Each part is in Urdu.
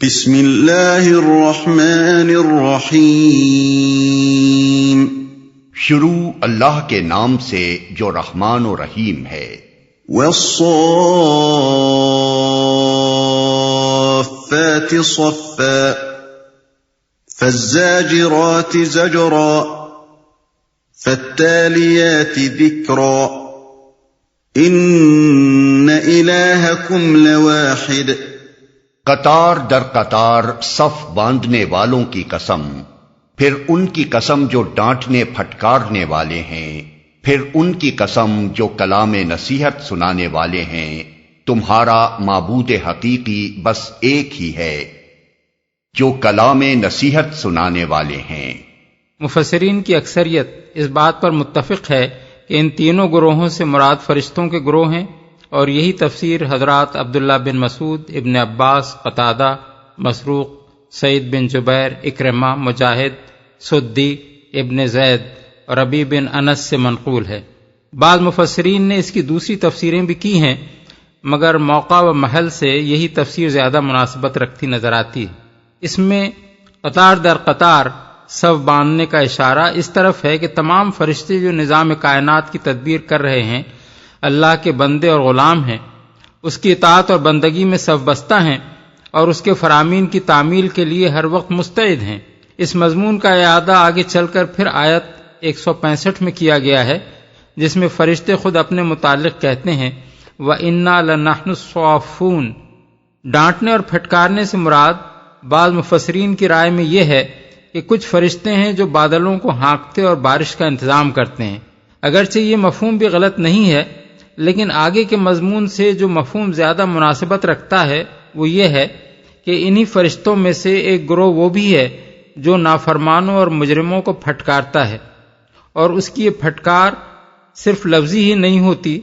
بسم اللہ الرحمن الرحیم۔ شروع اللہ کے نام سے جو رحمان و رحیم ہے۔ والصافات صفا فالزاجرات زجرا فالتالیات ذکرا ان الہکم لواحد۔ قطار در قطار صف باندھنے والوں کی قسم، پھر ان کی قسم جو ڈانٹنے پھٹکارنے والے ہیں، پھر ان کی قسم جو کلام نصیحت سنانے والے ہیں، تمہارا معبود حقیقی بس ایک ہی ہے جو کلام نصیحت سنانے والے ہیں۔ مفسرین کی اکثریت اس بات پر متفق ہے کہ ان تینوں گروہوں سے مراد فرشتوں کے گروہ ہیں، اور یہی تفسیر حضرات عبداللہ بن مسعود، ابن عباس، قتادہ، مسروق، سعید بن جبیر، اکرمہ، مجاہد، سدی، ابن زید اور ربیع بن انس سے منقول ہے۔ بعض مفسرین نے اس کی دوسری تفسیریں بھی کی ہیں، مگر موقع و محل سے یہی تفسیر زیادہ مناسبت رکھتی نظر آتی ہے۔ اس میں قطار در قطار صف باندھنے کا اشارہ اس طرف ہے کہ تمام فرشتے جو نظام کائنات کی تدبیر کر رہے ہیں، اللہ کے بندے اور غلام ہیں، اس کی اطاعت اور بندگی میں صف بستہ ہیں اور اس کے فرامین کی تعمیل کے لیے ہر وقت مستعد ہیں۔ اس مضمون کا اعادہ آگے چل کر پھر آیت 165 میں کیا گیا ہے، جس میں فرشتے خود اپنے متعلق کہتے ہیں وَإِنَّا لَنَحْنُ الصَّافُونَ۔ ڈانٹنے اور پھٹکارنے سے مراد بعض مفسرین کی رائے میں یہ ہے کہ کچھ فرشتے ہیں جو بادلوں کو ہانکتے اور بارش کا انتظام کرتے ہیں۔ اگرچہ یہ مفہوم بھی غلط نہیں ہے، لیکن آگے کے مضمون سے جو مفہوم زیادہ مناسبت رکھتا ہے وہ یہ ہے کہ انہی فرشتوں میں سے ایک گروہ وہ بھی ہے جو نافرمانوں اور مجرموں کو پھٹکارتا ہے، اور اس کی یہ پھٹکار صرف لفظی ہی نہیں ہوتی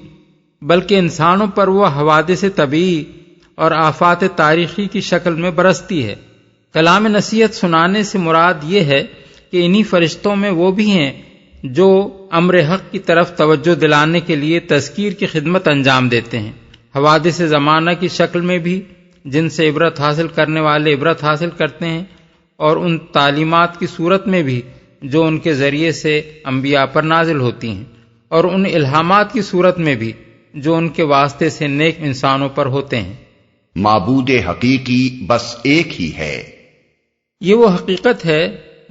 بلکہ انسانوں پر وہ حوادث طبیعی اور آفات تاریخی کی شکل میں برستی ہے۔ کلام نصیحت سنانے سے مراد یہ ہے کہ انہی فرشتوں میں وہ بھی ہیں جو امر حق کی طرف توجہ دلانے کے لیے تذکیر کی خدمت انجام دیتے ہیں، حوادث زمانہ کی شکل میں بھی جن سے عبرت حاصل کرنے والے عبرت حاصل کرتے ہیں، اور ان تعلیمات کی صورت میں بھی جو ان کے ذریعے سے انبیاء پر نازل ہوتی ہیں، اور ان الہامات کی صورت میں بھی جو ان کے واسطے سے نیک انسانوں پر ہوتے ہیں۔ معبود حقیقی بس ایک ہی ہے۔ یہ وہ حقیقت ہے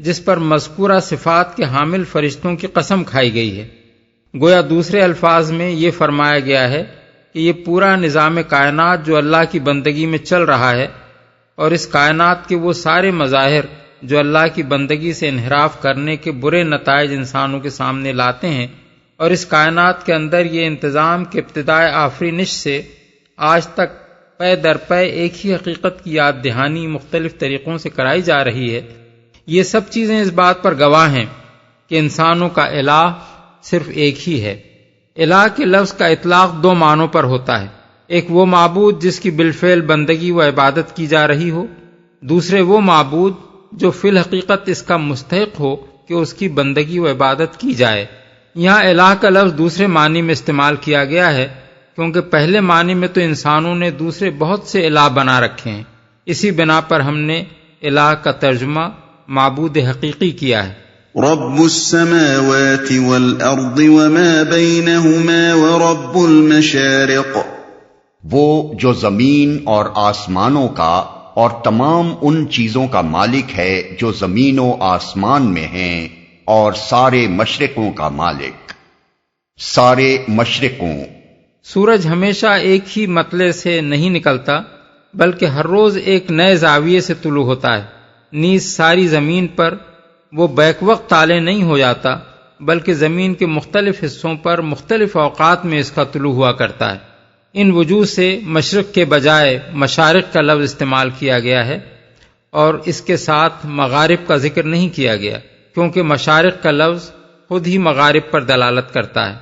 جس پر مذکورہ صفات کے حامل فرشتوں کی قسم کھائی گئی ہے۔ گویا دوسرے الفاظ میں یہ فرمایا گیا ہے کہ یہ پورا نظام کائنات جو اللہ کی بندگی میں چل رہا ہے، اور اس کائنات کے وہ سارے مظاہر جو اللہ کی بندگی سے انحراف کرنے کے برے نتائج انسانوں کے سامنے لاتے ہیں، اور اس کائنات کے اندر یہ انتظام کے ابتدائے آفرینش سے آج تک پے در پے ایک ہی حقیقت کی یاد دہانی مختلف طریقوں سے کرائی جا رہی ہے، یہ سب چیزیں اس بات پر گواہ ہیں کہ انسانوں کا الہ صرف ایک ہی ہے۔ الہ کے لفظ کا اطلاق دو معنوں پر ہوتا ہے، ایک وہ معبود جس کی بالفعل بندگی و عبادت کی جا رہی ہو، دوسرے وہ معبود جو فی الحقیقت اس کا مستحق ہو کہ اس کی بندگی و عبادت کی جائے۔ یہاں الہ کا لفظ دوسرے معنی میں استعمال کیا گیا ہے کیونکہ پہلے معنی میں تو انسانوں نے دوسرے بہت سے الہ بنا رکھے ہیں، اسی بنا پر ہم نے الہ کا ترجمہ معبود حقیقی کیا ہے۔ رب السماوات والارض وما بینہما ورب المشارق۔ وہ جو زمین اور آسمانوں کا اور تمام ان چیزوں کا مالک ہے جو زمین و آسمان میں ہیں، اور سارے مشرقوں کا مالک۔ سارے مشرقوں۔ سورج ہمیشہ ایک ہی مطلع سے نہیں نکلتا بلکہ ہر روز ایک نئے زاویے سے طلوع ہوتا ہے، نیز ساری زمین پر وہ بیک وقت طالع نہیں ہو جاتا بلکہ زمین کے مختلف حصوں پر مختلف اوقات میں اس کا طلوع ہوا کرتا ہے۔ ان وجوہ سے مشرق کے بجائے مشارق کا لفظ استعمال کیا گیا ہے اور اس کے ساتھ مغارب کا ذکر نہیں کیا گیا، کیونکہ مشارق کا لفظ خود ہی مغارب پر دلالت کرتا ہے۔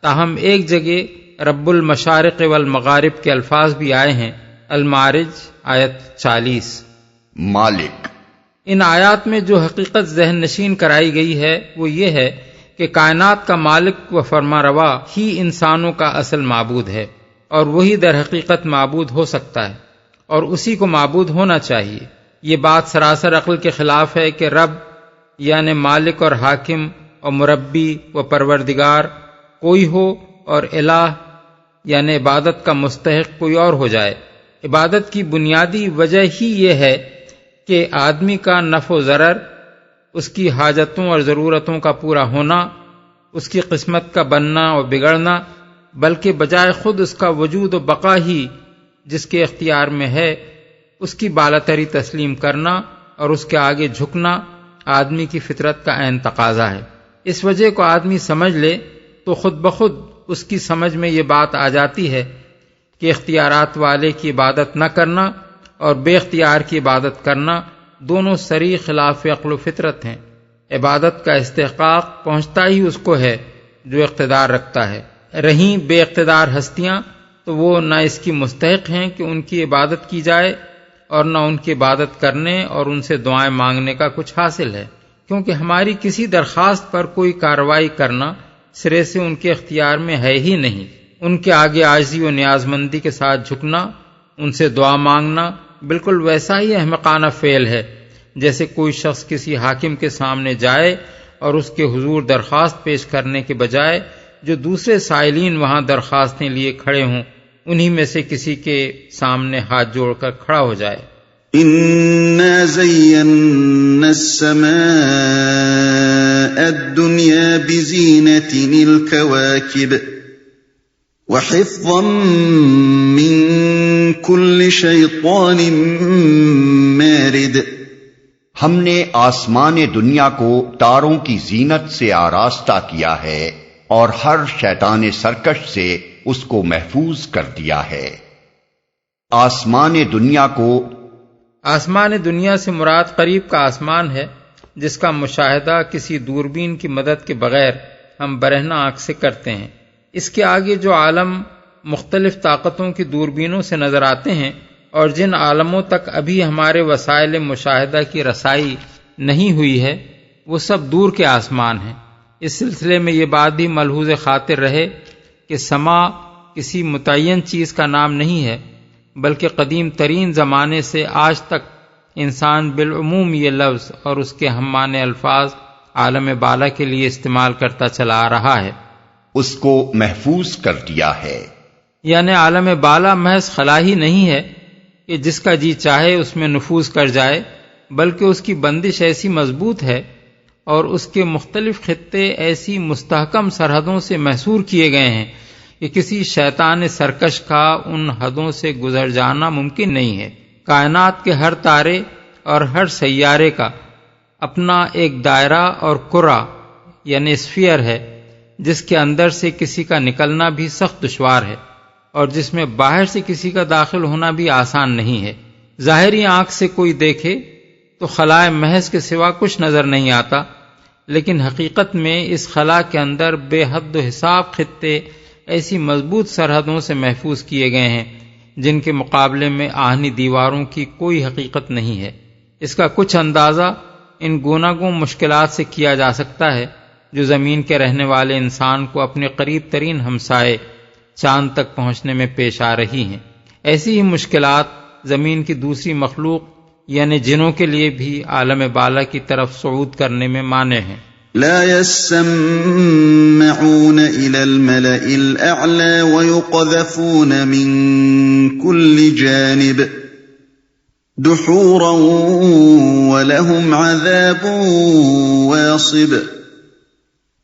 تاہم ایک جگہ رب المشارق والمغارب کے الفاظ بھی آئے ہیں، المعارج آیت 40۔ مالک۔ ان آیات میں جو حقیقت ذہن نشین کرائی گئی ہے وہ یہ ہے کہ کائنات کا مالک و فرماروا ہی انسانوں کا اصل معبود ہے، اور وہی در حقیقت معبود ہو سکتا ہے، اور اسی کو معبود ہونا چاہیے۔ یہ بات سراسر عقل کے خلاف ہے کہ رب یعنی مالک اور حاکم اور مربی و پروردگار کوئی ہو اور الہ یعنی عبادت کا مستحق کوئی اور ہو جائے۔ عبادت کی بنیادی وجہ ہی یہ ہے کہ آدمی کا نفع و ضرر، اس کی حاجتوں اور ضرورتوں کا پورا ہونا، اس کی قسمت کا بننا اور بگڑنا، بلکہ بجائے خود اس کا وجود و بقا ہی جس کے اختیار میں ہے، اس کی بالاتری تسلیم کرنا اور اس کے آگے جھکنا آدمی کی فطرت کا عین تقاضا ہے۔ اس وجہ کو آدمی سمجھ لے تو خود بخود اس کی سمجھ میں یہ بات آ جاتی ہے کہ اختیارات والے کی عبادت نہ کرنا اور بے اختیار کی عبادت کرنا دونوں صریح خلاف عقل و فطرت ہیں۔ عبادت کا استحقاق پہنچتا ہی اس کو ہے جو اقتدار رکھتا ہے، رہیں بے اقتدار ہستیاں تو وہ نہ اس کی مستحق ہیں کہ ان کی عبادت کی جائے اور نہ ان کی عبادت کرنے اور ان سے دعائیں مانگنے کا کچھ حاصل ہے، کیونکہ ہماری کسی درخواست پر کوئی کارروائی کرنا سرے سے ان کے اختیار میں ہے ہی نہیں۔ ان کے آگے عاجزی و نیاز مندی کے ساتھ جھکنا، ان سے دعا مانگنا بالکل ویسا ہی احمقانہ فعل ہے جیسے کوئی شخص کسی حاکم کے سامنے جائے اور اس کے حضور درخواست پیش کرنے کے بجائے جو دوسرے سائلین وہاں درخواستیں لیے کھڑے ہوں انہی میں سے کسی کے سامنے ہاتھ جوڑ کر کھڑا ہو جائے۔ إنا زينا السماء الدنيا بزينة الكواكب وحفظا من كل شيطان مارد۔ ہم نے آسمان دنیا کو تاروں کی زینت سے آراستہ کیا ہے اور ہر شیطان سرکش سے اس کو محفوظ کر دیا ہے۔ آسمان دنیا سے مراد قریب کا آسمان ہے جس کا مشاہدہ کسی دوربین کی مدد کے بغیر ہم برہنہ آنکھ سے کرتے ہیں۔ اس کے آگے جو عالم مختلف طاقتوں کی دوربینوں سے نظر آتے ہیں اور جن عالموں تک ابھی ہمارے وسائل مشاہدہ کی رسائی نہیں ہوئی ہے وہ سب دور کے آسمان ہیں۔ اس سلسلے میں یہ بات بھی ملحوظ خاطر رہے کہ سما کسی متعین چیز کا نام نہیں ہے، بلکہ قدیم ترین زمانے سے آج تک انسان بالعموم یہ لفظ اور اس کے ہم معنی الفاظ عالم بالا کے لیے استعمال کرتا چلا آ رہا ہے۔ اس کو محفوظ کر دیا ہے، یعنی عالم بالا محض خلا ہی نہیں ہے کہ جس کا جی چاہے اس میں نفوذ کر جائے، بلکہ اس کی بندش ایسی مضبوط ہے اور اس کے مختلف خطے ایسی مستحکم سرحدوں سے محصور کیے گئے ہیں کہ کسی شیطان سرکش کا ان حدوں سے گزر جانا ممکن نہیں ہے۔ کائنات کے ہر تارے اور ہر سیارے کا اپنا ایک دائرہ اور کرہ یعنی اسفیئر ہے جس کے اندر سے کسی کا نکلنا بھی سخت دشوار ہے اور جس میں باہر سے کسی کا داخل ہونا بھی آسان نہیں ہے۔ ظاہری آنکھ سے کوئی دیکھے تو خلاء محض کے سوا کچھ نظر نہیں آتا، لیکن حقیقت میں اس خلا کے اندر بے حد و حساب خطے ایسی مضبوط سرحدوں سے محفوظ کیے گئے ہیں جن کے مقابلے میں آہنی دیواروں کی کوئی حقیقت نہیں ہے۔ اس کا کچھ اندازہ ان گوناگوں مشکلات سے کیا جا سکتا ہے جو زمین کے رہنے والے انسان کو اپنے قریب ترین ہمسائے چاند تک پہنچنے میں پیش آ رہی ہیں۔ ایسی ہی مشکلات زمین کی دوسری مخلوق یعنی جنوں کے لیے بھی عالم بالا کی طرف صعود کرنے میں مانع ہیں۔ لا يسمعون إلى الملأ الأعلى ويقذفون من كل جانب دحورا ولهم عذاب واصب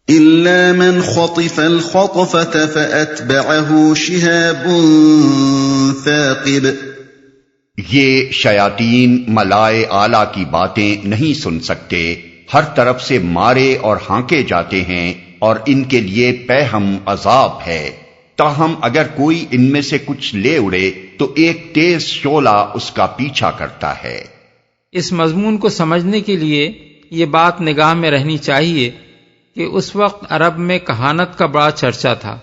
إلا من خطف الخطفة فأتبعه شهاب ثاقب۔ یہ شیاطین ملائے اعلیٰ کی باتیں نہیں سن سکتے، ہر طرف سے مارے اور ہانکے جاتے ہیں اور ان کے لیے پیہم عذاب ہے۔ تاہم اگر کوئی ان میں سے کچھ لے اڑے تو ایک تیز شعلہ اس کا پیچھا کرتا ہے۔ اس مضمون کو سمجھنے کے لیے یہ بات نگاہ میں رہنی چاہیے کہ اس وقت عرب میں کہانت کا بڑا چرچا تھا۔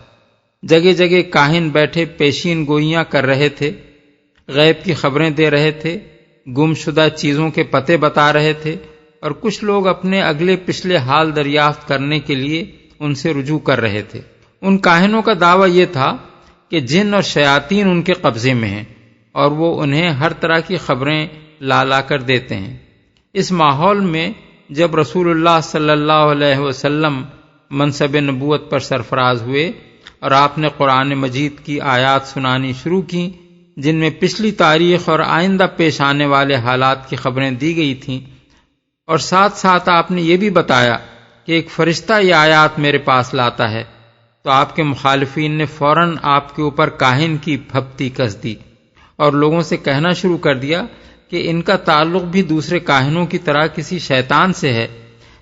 جگہ جگہ کاہن بیٹھے پیشین گوئیاں کر رہے تھے، غیب کی خبریں دے رہے تھے، گم شدہ چیزوں کے پتے بتا رہے تھے، اور کچھ لوگ اپنے اگلے پچھلے حال دریافت کرنے کے لیے ان سے رجوع کر رہے تھے۔ ان کاہنوں کا دعویٰ یہ تھا کہ جن اور شیاطین ان کے قبضے میں ہیں اور وہ انہیں ہر طرح کی خبریں لا کر دیتے ہیں۔ اس ماحول میں جب رسول اللہ صلی اللہ علیہ وسلم منصب نبوت پر سرفراز ہوئے اور آپ نے قرآن مجید کی آیات سنانی شروع کی جن میں پچھلی تاریخ اور آئندہ پیش آنے والے حالات کی خبریں دی گئی تھیں، اور ساتھ ساتھ آپ نے یہ بھی بتایا کہ ایک فرشتہ یہ آیات میرے پاس لاتا ہے، تو آپ کے مخالفین نے فوراً آپ کے اوپر کاہن کی پھپتی کس دی اور لوگوں سے کہنا شروع کر دیا کہ ان کا تعلق بھی دوسرے کاہنوں کی طرح کسی شیطان سے ہے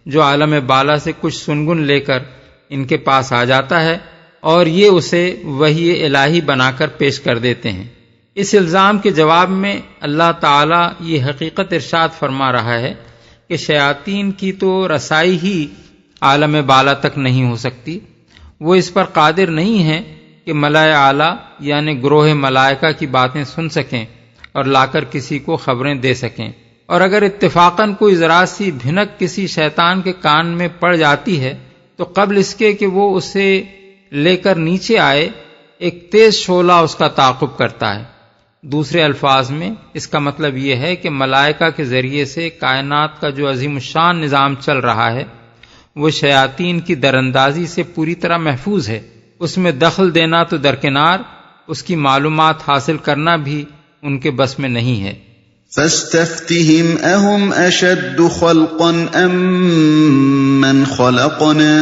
جو عالم بالا سے کچھ سنگن لے کر ان کے پاس آ جاتا ہے اور یہ اسے وحی الہی بنا کر پیش کر دیتے ہیں۔ اس الزام کے جواب میں اللہ تعالی یہ حقیقت ارشاد فرما رہا ہے کہ شیاطین کی تو رسائی ہی عالم بالا تک نہیں ہو سکتی، وہ اس پر قادر نہیں ہیں کہ ملائے اعلیٰ یعنی گروہ ملائکہ کی باتیں سن سکیں اور لا کر کسی کو خبریں دے سکیں، اور اگر اتفاقاً کوئی ذرا سی بھنک کسی شیطان کے کان میں پڑ جاتی ہے تو قبل اس کے کہ وہ اسے لے کر نیچے آئے ایک تیز شعلہ اس کا تعاقب کرتا ہے۔ دوسرے الفاظ میں اس کا مطلب یہ ہے کہ ملائکہ کے ذریعے سے کائنات کا جو عظیم الشان نظام چل رہا ہے وہ شیاطین کی دراندازی سے پوری طرح محفوظ ہے، اس میں دخل دینا تو درکنار، اس کی معلومات حاصل کرنا بھی ان کے بس میں نہیں ہے۔ فاستفتهم أهم أشد خلقا أم من خلقنا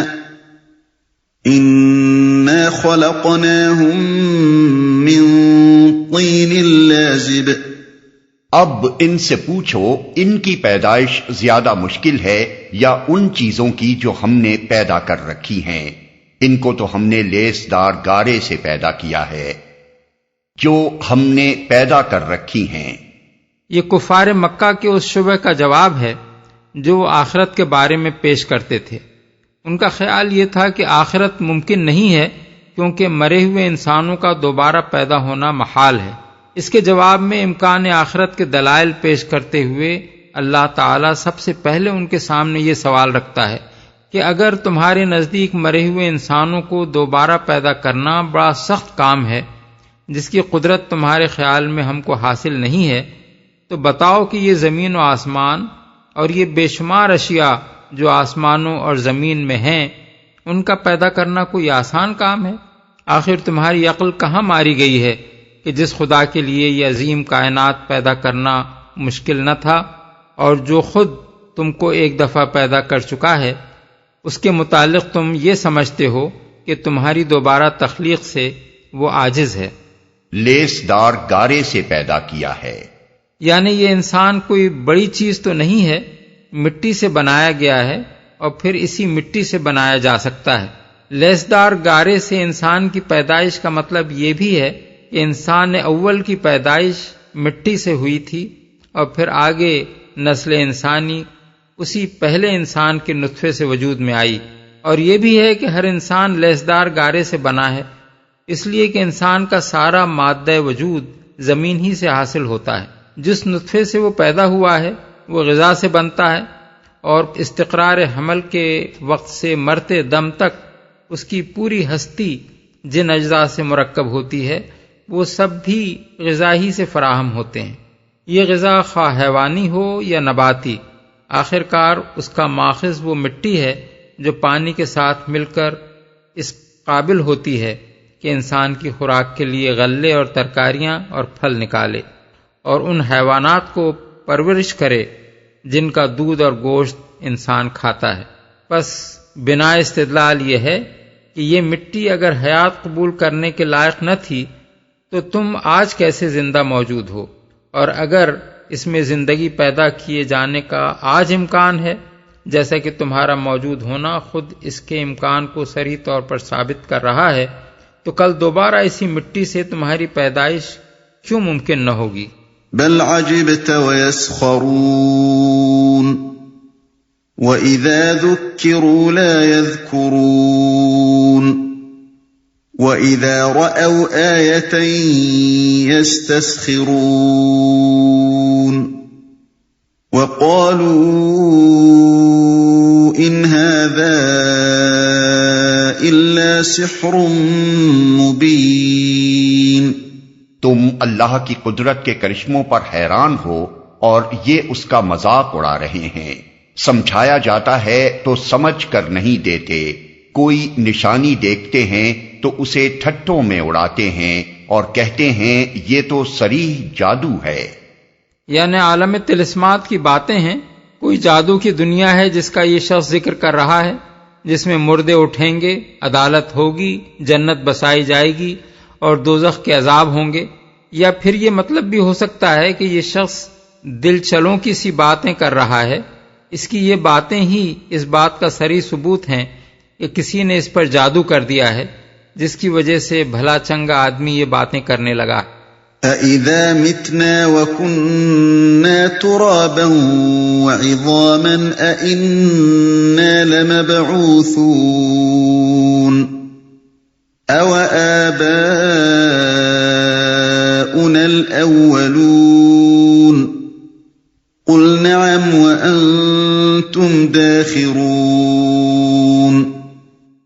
إنا خلقناهم من طين لازب۔ اب ان سے پوچھو ان کی پیدائش زیادہ مشکل ہے یا ان چیزوں کی جو ہم نے پیدا کر رکھی ہیں؟ ان کو تو ہم نے لیس دار گارے سے پیدا کیا ہے جو ہم نے پیدا کر رکھی ہیں۔ یہ کفار مکہ کے اس شبہ کا جواب ہے جو وہ آخرت کے بارے میں پیش کرتے تھے۔ ان کا خیال یہ تھا کہ آخرت ممکن نہیں ہے کیونکہ مرے ہوئے انسانوں کا دوبارہ پیدا ہونا محال ہے۔ اس کے جواب میں امکان آخرت کے دلائل پیش کرتے ہوئے اللہ تعالیٰ سب سے پہلے ان کے سامنے یہ سوال رکھتا ہے کہ اگر تمہارے نزدیک مرے ہوئے انسانوں کو دوبارہ پیدا کرنا بڑا سخت کام ہے جس کی قدرت تمہارے خیال میں ہم کو حاصل نہیں ہے، تو بتاؤ کہ یہ زمین و آسمان اور یہ بے شمار اشیاء جو آسمانوں اور زمین میں ہیں ان کا پیدا کرنا کوئی آسان کام ہے؟ آخر تمہاری عقل کہاں ماری گئی ہے کہ جس خدا کے لیے یہ عظیم کائنات پیدا کرنا مشکل نہ تھا اور جو خود تم کو ایک دفعہ پیدا کر چکا ہے اس کے متعلق تم یہ سمجھتے ہو کہ تمہاری دوبارہ تخلیق سے وہ عاجز ہے۔ لیس دار گارے سے پیدا کیا ہے، یعنی یہ انسان کوئی بڑی چیز تو نہیں ہے، مٹی سے بنایا گیا ہے اور پھر اسی مٹی سے بنایا جا سکتا ہے۔ لیسدار گارے سے انسان کی پیدائش کا مطلب یہ بھی ہے کہ انسان اول کی پیدائش مٹی سے ہوئی تھی اور پھر آگے نسل انسانی اسی پہلے انسان کے نطفے سے وجود میں آئی، اور یہ بھی ہے کہ ہر انسان لیسدار گارے سے بنا ہے، اس لیے کہ انسان کا سارا مادہ وجود زمین ہی سے حاصل ہوتا ہے۔ جس نطفے سے وہ پیدا ہوا ہے وہ غذا سے بنتا ہے، اور استقرار حمل کے وقت سے مرتے دم تک اس کی پوری ہستی جن اجزاء سے مرکب ہوتی ہے وہ سب بھی غذا ہی سے فراہم ہوتے ہیں۔ یہ غذا خواہ حیوانی ہو یا نباتی، آخر کار اس کا ماخذ وہ مٹی ہے جو پانی کے ساتھ مل کر اس قابل ہوتی ہے کہ انسان کی خوراک کے لیے غلے اور ترکاریاں اور پھل نکالے اور ان حیوانات کو پرورش کرے جن کا دودھ اور گوشت انسان کھاتا ہے۔ پس بنا استدلال یہ ہے کہ یہ مٹی اگر حیات قبول کرنے کے لائق نہ تھی تو تم آج کیسے زندہ موجود ہو، اور اگر اس میں زندگی پیدا کیے جانے کا آج امکان ہے جیسا کہ تمہارا موجود ہونا خود اس کے امکان کو صریح طور پر ثابت کر رہا ہے، تو کل دوبارہ اسی مٹی سے تمہاری پیدائش کیوں ممکن نہ ہوگی؟ بل عجبت ويسخرون وإذا ذكروا لا يذكرون وإذا رأوا آية يستسخرون وقالوا إن هذا إلا سحر مبين۔ تم اللہ کی قدرت کے کرشموں پر حیران ہو اور یہ اس کا مذاق اڑا رہے ہیں۔ سمجھایا جاتا ہے تو سمجھ کر نہیں دیتے، کوئی نشانی دیکھتے ہیں تو اسے ٹھٹھوں میں اڑاتے ہیں اور کہتے ہیں یہ تو صریح جادو ہے۔ یعنی عالم طلسمات کی باتیں ہیں، کوئی جادو کی دنیا ہے جس کا یہ شخص ذکر کر رہا ہے، جس میں مردے اٹھیں گے، عدالت ہوگی، جنت بسائی جائے گی اور دوزخ کے عذاب ہوں گے۔ یا پھر یہ مطلب بھی ہو سکتا ہے کہ یہ شخص دل چلوں کی سی باتیں کر رہا ہے، اس کی یہ باتیں ہی اس بات کا صریح ثبوت ہیں کہ کسی نے اس پر جادو کر دیا ہے، جس کی وجہ سے بھلا چنگا آدمی یہ باتیں کرنے لگا۔ أَإِذَا مِتْنَا وَكُنَّا تُرَابًا وَعِظَامًا أَإِنَّا لَمَبْعُوثُونَ أَوَآبَاؤُنَا الْأَوَّلُونَ قُلْ نَعَمْ وَأَنْتُمْ دَاخِرُونَ۔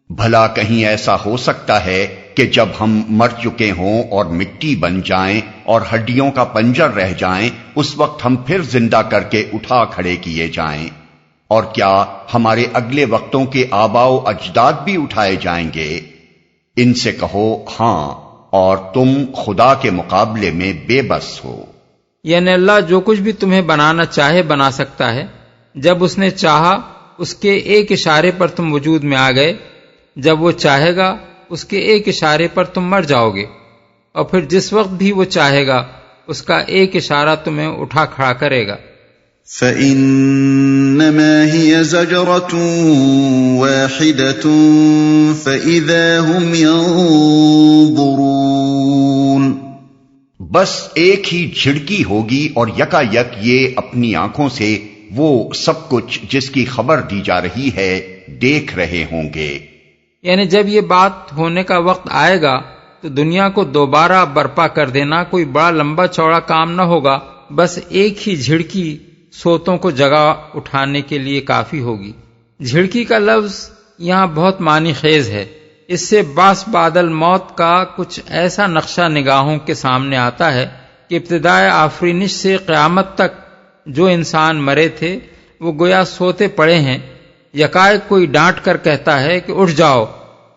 بھلا کہیں ایسا ہو سکتا ہے کہ جب ہم مر چکے ہوں اور مٹی بن جائیں اور ہڈیوں کا پنجر رہ جائیں، اس وقت ہم پھر زندہ کر کے اٹھا کھڑے کیے جائیں؟ اور کیا ہمارے اگلے وقتوں کے آباء و اجداد بھی اٹھائے جائیں گے؟ ان سے کہو ہاں، اور تم خدا کے مقابلے میں بے بس ہو۔ یعنی اللہ جو کچھ بھی تمہیں بنانا چاہے بنا سکتا ہے، جب اس نے چاہا اس کے ایک اشارے پر تم وجود میں آ گئے، جب وہ چاہے گا اس کے ایک اشارے پر تم مر جاؤ گے، اور پھر جس وقت بھی وہ چاہے گا اس کا ایک اشارہ تمہیں اٹھا کھڑا کرے گا۔ فَإِنَّمَا هِيَ زَجْرَةٌ وَاحِدَةٌ فَإِذَا هُمْ يَنظُرُونَ۔ بس ایک ہی جھڑکی ہوگی اور یکا یک یہ اپنی آنکھوں سے وہ سب کچھ جس کی خبر دی جا رہی ہے دیکھ رہے ہوں گے۔ یعنی جب یہ بات ہونے کا وقت آئے گا تو دنیا کو دوبارہ برپا کر دینا کوئی بڑا لمبا چوڑا کام نہ ہوگا، بس ایک ہی جھڑکی سوتوں کو جگہ اٹھانے کے لیے کافی ہوگی۔ جھڑکی کا لفظ یہاں بہت معنی خیز ہے، اس سے باس بادل موت کا کچھ ایسا نقشہ نگاہوں کے سامنے آتا ہے کہ ابتدائے آفرینش سے قیامت تک جو انسان مرے تھے وہ گویا سوتے پڑے ہیں، یکائک کوئی ڈانٹ کر کہتا ہے کہ اٹھ جاؤ،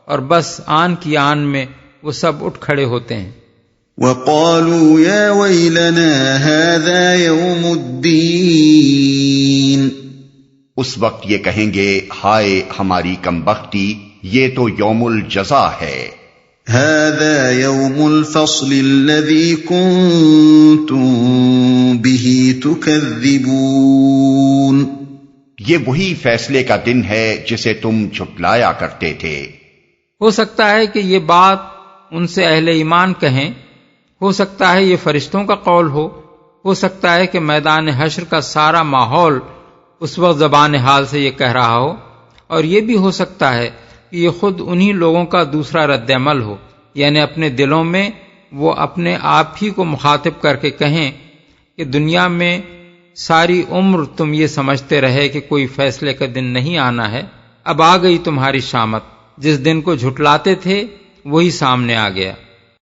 اور بس آن کی آن میں وہ سب اٹھ کھڑے ہوتے ہیں۔ وَقَالُوا يَا وَيْلَنَا هَذَا يَوْمُ الدِّينِ۔ اس وقت یہ کہیں گے ہائے ہماری کمبختی، یہ تو یوم الجزا ہے۔ هَذَا يَوْمُ الْفَصْلِ الَّذِي كُنْتُمْ بِهِ تُكَذِّبُونَ۔ یہ وہی فیصلے کا دن ہے جسے تم جھٹلایا کرتے تھے۔ ہو سکتا ہے کہ یہ بات ان سے اہل ایمان کہیں، ہو سکتا ہے یہ فرشتوں کا قول ہو سکتا ہے کہ میدان حشر کا سارا ماحول اس وقت زبان حال سے یہ کہہ رہا ہو، اور یہ بھی ہو سکتا ہے کہ یہ خود انہی لوگوں کا دوسرا رد عمل ہو، یعنی اپنے دلوں میں وہ اپنے آپ ہی کو مخاطب کر کے کہیں کہ دنیا میں ساری عمر تم یہ سمجھتے رہے کہ کوئی فیصلے کا دن نہیں آنا ہے، اب آ گئی تمہاری شامت، جس دن کو جھٹلاتے تھے وہی سامنے آ گیا۔